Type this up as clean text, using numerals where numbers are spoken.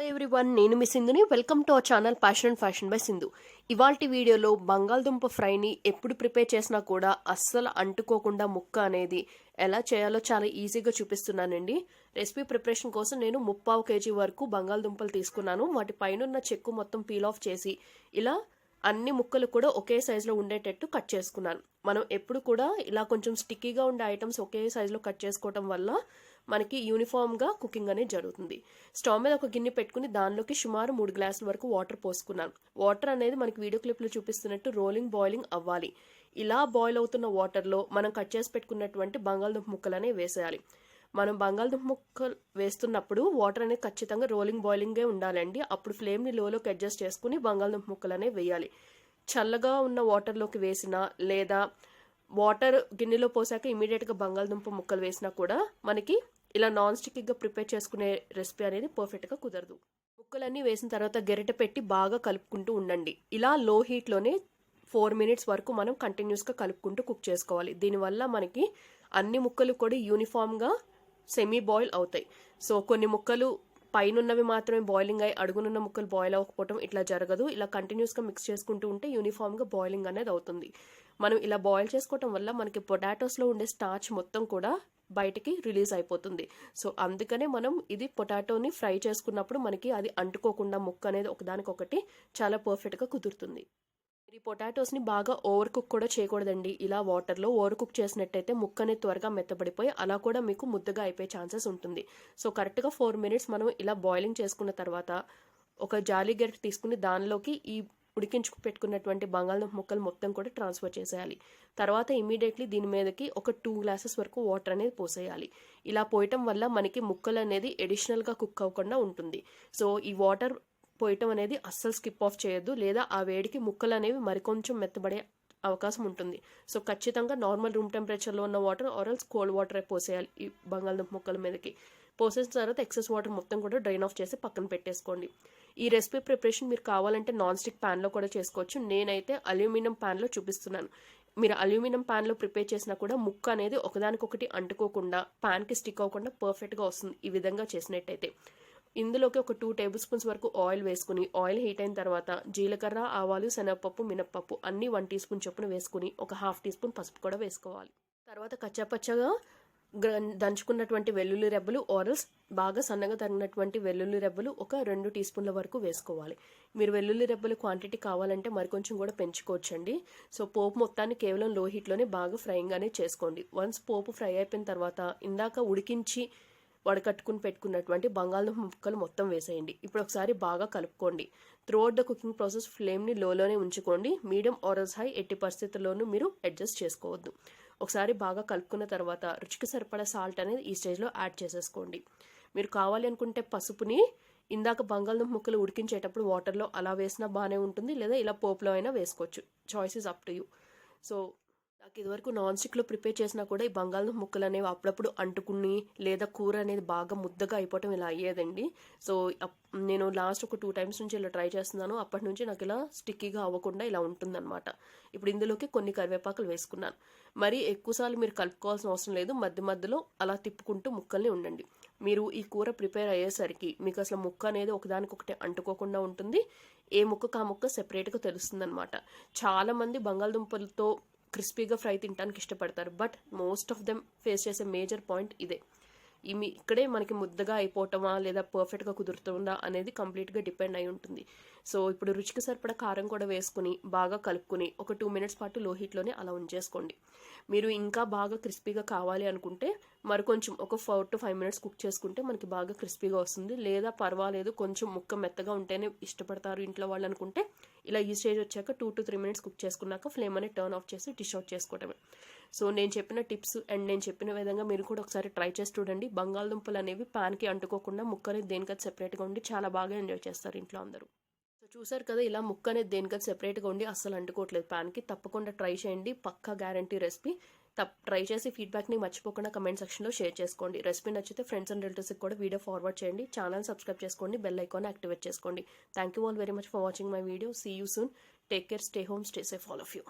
Hi everyone, నేను మీ సింధుని. Welcome to our channel passion and fashion by Sindhu. ఇవాల్టి వీడియోలో బంగాళదుంప ఫ్రైని ఎప్పుడు ప్రిపేర్ చేసినా కూడా అస్సలు అంటుకోకుండా ముక్క అనేది ఎలా చేయాలో చాలా ఈజీగా చూపిస్తున్నానండి. రెసిపీ ప్రిపరేషన్ కోసం నేను 3/4 kg వరకు బంగాళదుంపలు తీసుకున్నాను. వాటి పైన చెక్కు మొత్తం పీల్ ఆఫ్ చేసి ఇలా అన్ని ముక్కలు కూడా ఒకే సైజులో ఉండేటట్టు కట్ చేసుకున్నాను. మనం ఎప్పుడు కూడా ఇలా కొంచెం స్టిక్కీగా ఉండే ఐటమ్స్ ఒకే సైజులో కట్ చేసుకోవడం వల్ల మనకి యూనిఫామ్గా కుకింగ్ అనేది జరుగుతుంది. స్టవ్ మీద ఒక గిన్నె పెట్టుకుని దానిలోకి సుమారు 3 గ్లాసుల వరకు వాటర్ పోసుకున్నాను. వాటర్ అనేది మనకి వీడియో క్లిప్లో చూపిస్తున్నట్టు రోలింగ్ బాయిలింగ్ అవ్వాలి. ఇలా బాయిల్ అవుతున్న వాటర్లో మనం కట్ చేసి పెట్టుకున్నటువంటి బంగాళదుంప ముక్కలనే వేసేయాలి. మనం బంగాళదుంప ముక్కలు వేస్తున్నప్పుడు వాటర్ అనేది ఖచ్చితంగా రోలింగ్ బాయిలింగే ఉండాలండి. అప్పుడు ఫ్లేమ్ని లోలోకి అడ్జస్ట్ చేసుకుని బంగాళదుంప ముక్కలనే వేయాలి. చల్లగా ఉన్న వాటర్లోకి వేసినా లేదా వాటర్ గిన్నెలో పోసాక ఇమీడియట్గా బంగాళదుంప ముక్కలు వేసినా కూడా మనకి ఇలా నాన్ స్టిక్గా ప్రిపేర్ చేసుకునే రెసిపీ అనేది పర్ఫెక్ట్గా కుదరదు. ముక్కలన్నీ వేసిన తర్వాత గెరిట పెట్టి బాగా కలుపుకుంటూ ఉండండి. ఇలా లో హీట్లోనే 4 minutes వరకు మనం కంటిన్యూస్గా కలుపుకుంటూ కుక్ చేసుకోవాలి. దీనివల్ల మనకి అన్ని ముక్కలు కూడా యూనిఫామ్గా సెమీ బాయిల్ అవుతాయి. సో కొన్ని ముక్కలు పైనున్నవి మాత్రమే బాయిలింగ్ అయ్యి అడుగునున్న ముక్కలు బాయిల్ అవ్వకపోవడం ఇట్లా జరగదు. ఇలా కంటిన్యూస్గా మిక్స్ చేసుకుంటూ ఉంటే యూనిఫామ్గా బాయిలింగ్ అనేది అవుతుంది. మనం ఇలా బాయిల్ చేసుకోవటం వల్ల మనకి పొటాటోస్లో ఉండే స్టార్చ్ మొత్తం కూడా బయటికి రిలీజ్ అయిపోతుంది. సో అందుకనే మనం ఇది పొటాటోని ఫ్రై చేసుకున్నప్పుడు మనకి అది అంటుకోకుండా ముక్క అనేది ఒకదానికొకటి చాలా పర్ఫెక్ట్గా కుదురుతుంది. ఈ పొటాటోస్ని బాగా ఓవర్ కుక్ కూడా చేయకూడదండి. ఇలా వాటర్లో ఓవర్ కుక్ చేసినట్టయితే ముక్క అనేది త్వరగా మెత్తబడిపోయి అలా కూడా మీకు ముద్దగా అయిపోయే ఛాన్సెస్ ఉంటుంది. సో కరెక్ట్గా 4 minutes మనం ఇలా బాయిలింగ్ చేసుకున్న తర్వాత ఒక జాలి గరిటె తీసుకుని దానిలోకి ఈ ఉడికించుకు పెట్టుకున్నటువంటి బంగాళదుంప ముక్కలు మొత్తం కూడా ట్రాన్స్ఫర్ చేసేయాలి. తర్వాత ఇమీడియట్లీ దీని మీదకి ఒక 2 glasses వరకు వాటర్ అనేది పోసేయాలి. ఇలా పోయటం వల్ల మనకి ముక్కలు అనేది ఎడిషనల్గా కుక్ అవ్వకుండా ఉంటుంది. సో ఈ వాటర్ పోయటం అనేది అస్సలు స్కిప్ ఆఫ్ చేయొద్దు, లేదా ఆ వేడికి ముక్కలు అనేవి మరికొంచెం మెత్తబడే అవకాశం ఉంటుంది. సో ఖచ్చితంగా నార్మల్ రూమ్ టెంపరేచర్లో ఉన్న వాటర్ ఆర్ఎల్స్ కోల్డ్ వాటర్ పోసేయాలి ఈ బంగాళదుంప ముక్కల మీదకి. పోసేసిన తర్వాత ఎక్సెస్ వాటర్ మొత్తం కూడా డ్రైన్ ఆఫ్ చేసి పక్కన పెట్టేసుకోండి. ఈ రెసిపీ ప్రిపరేషన్ మీరు కావాలంటే నాన్ స్టిక్ ప్యాన్లో కూడా చేసుకోవచ్చు. నేనైతే అల్యూమినియం ప్యాన్లో చూపిస్తున్నాను. మీరు అల్యూమినియం ప్యాన్లో ప్రిపేర్ చేసినా కూడా ముక్క అనేది ఒకదానికొకటి అంటుకోకుండా ప్యాన్కి స్టిక్ అవ్వకుండా పర్ఫెక్ట్గా వస్తుంది ఈ విధంగా చేసినట్టయితే. ఇందులోకి ఒక 2 tablespoons వరకు ఆయిల్ వేసుకుని ఆయిల్ హీట్ అయిన తర్వాత జీలకర్ర, ఆవాలు, శనగపప్పు, మినప్పప్పు అన్ని 1 teaspoon చొప్పున వేసుకుని ఒక 1/2 teaspoon పసుపు కూడా వేసుకోవాలి. తర్వాత కచ్చాపచ్చగా దంచుకున్నటువంటి వెల్లుల్లి రెబ్బలు ఆరల్స్ బాగా సన్నగా తరిగినటువంటి వెల్లుల్లి రెబ్బలు ఒక 2 teaspoonల వరకు వేసుకోవాలి. మీరు వెల్లుల్లి రెబ్బలు క్వాంటిటీ కావాలంటే మరికొంచెం కూడా పెంచుకోవచ్చండి. సో పోపు మొత్తాన్ని కేవలం లో హీట్లోనే బాగా ఫ్రైయింగ్ అనేది చేసుకోండి. వన్స్ పోపు ఫ్రై అయిపోయిన తర్వాత ఇందాక ఉడికించి వడకట్టుకుని పెట్టుకున్నటువంటి బంగాళదుంప ముక్కలు మొత్తం వేసేయండి. ఇప్పుడు ఒకసారి బాగా కలుపుకోండి. త్రూఅవుట్ ద కుకింగ్ ప్రాసెస్ ఫ్లేమ్ని లోలోనే ఉంచుకోండి. మీడియం ఆర్ఎల్స్ హై ఎట్టి పరిస్థితుల్లోనూ మీరు అడ్జస్ట్ చేసుకోవద్దు. ఒకసారి బాగా కలుపుకున్న తర్వాత రుచికి సరిపడా సాల్ట్ అనేది ఈ స్టేజ్లో యాడ్ చేసేసుకోండి. మీరు కావాలి అనుకుంటే పసుపుని ఇందాక బంగాళదుంప ముక్కలు ఉడికించేటప్పుడు వాటర్లో అలా వేసినా బాగానే ఉంటుంది, లేదా ఇలా పోపులో అయినా వేసుకోవచ్చు. Choice is up to you. So నాకు ఇదివరకు నాన్ స్టిక్లో ప్రిపేర్ చేసినా కూడా ఈ బంగాళదుంప ముక్కలు అనేవి అప్పుడప్పుడు అంటుకుని లేదా కూర అనేది బాగా ముద్దగా అయిపోవటం ఇలా అయ్యేదండి. సో నేను లాస్ట్ ఒక 2 times నుంచి ఇలా ట్రై చేస్తున్నాను. అప్పటి నుంచి నాకు ఇలా స్టిక్కీగా అవ్వకుండా ఇలా ఉంటుందన్నమాట. ఇప్పుడు ఇందులోకి కొన్ని కరివేపాకులు వేసుకున్నాను. మరి ఎక్కువసార్లు మీరు కలుపుకోవాల్సిన అవసరం లేదు. మధ్య మధ్యలో అలా తిప్పుకుంటూ ముక్కల్ని ఉండండి. మీరు ఈ కూర ప్రిపేర్ అయ్యేసరికి మీకు అసలు ముక్క అనేది ఒకదానికొకటి అంటుకోకుండా ఉంటుంది. ఏ ముక్కకు ఆ ముక్క సెపరేట్గా తెలుస్తుంది అనమాట. చాలామంది బంగాళదుంపలతో క్రిస్పీగా ఫ్రై తినడానికి ఇష్టపడతారు. But most of them face చేసే మేజర్ పాయింట్ ఇదే. ఇక్కడే మనకి ముద్దగా అయిపోవటమా లేదా పర్ఫెక్ట్గా కుదురుతుందా అనేది కంప్లీట్గా డిపెండ్ అయి ఉంటుంది. సో ఇప్పుడు రుచికి సరిపడా కారం కూడా వేసుకుని బాగా కలుపుకుని ఒక 2 minutes పాటు లో హీట్లోనే అలా ఉంచేసుకోండి. మీరు ఇంకా బాగా క్రిస్పీగా కావాలి అనుకుంటే మరికొంచెం ఒక 4 to 5 minutes కుక్ చేసుకుంటే మనకి బాగా క్రిస్పీగా వస్తుంది. లేదా పర్వాలేదు కొంచెం ముక్క మెత్తగా ఉంటేనే ఇష్టపడతారు ఇంట్లో వాళ్ళు అనుకుంటే ఇలా ఈ స్టేజ్ వచ్చాక 2 to 3 minutes కుక్ చేసుకున్నాక ఫ్లేమ్ అనేది టర్న్ ఆఫ్ చేసి డిష్ అవుట్ చేసుకోవటమే. సో నేను చెప్పిన టిప్స్ అండ్ నేను చెప్పిన విధంగా మీరు కూడా ఒకసారి ట్రై చేసి చూడండి. బంగాళదుంపలు అనేవి ప్యాన్కి అంటుకోకుండా ముక్క అనేది దేనికది సెపరేట్గా ఉండి చాలా బాగా ఎంజాయ్ చేస్తారు ఇంట్లో అందరూ. సో చూసారు కదా, ఇలా ముక్క అనేది దేనికది సెపరేట్గా ఉండి అస్సలు అంటుకోవట్లేదు ప్యాన్కి. తప్పకుండా ట్రై చేయండి. పక్కా గ్యారంటీ రెసిపీ. ట్రై చేసి ఫీడ్బ్యాక్ని మర్చిపోకుండా కమెంట్ సెక్షన్లో షేర్ చేసుకోండి. రెసిపీ నచ్చితే ఫ్రెండ్స్ అండ్ రిలేటివ్స్కి కూడా వీడియో ఫార్వర్డ్ చేయండి. ఛానల్ సబ్స్క్రైబ్ చేసుకోండి. బెల్ ఐకాన్ యాక్టివేట్ చేసుకోండి. Thank you all very much for watching my video. See you soon. Take care. Stay home. Stay safe all of you.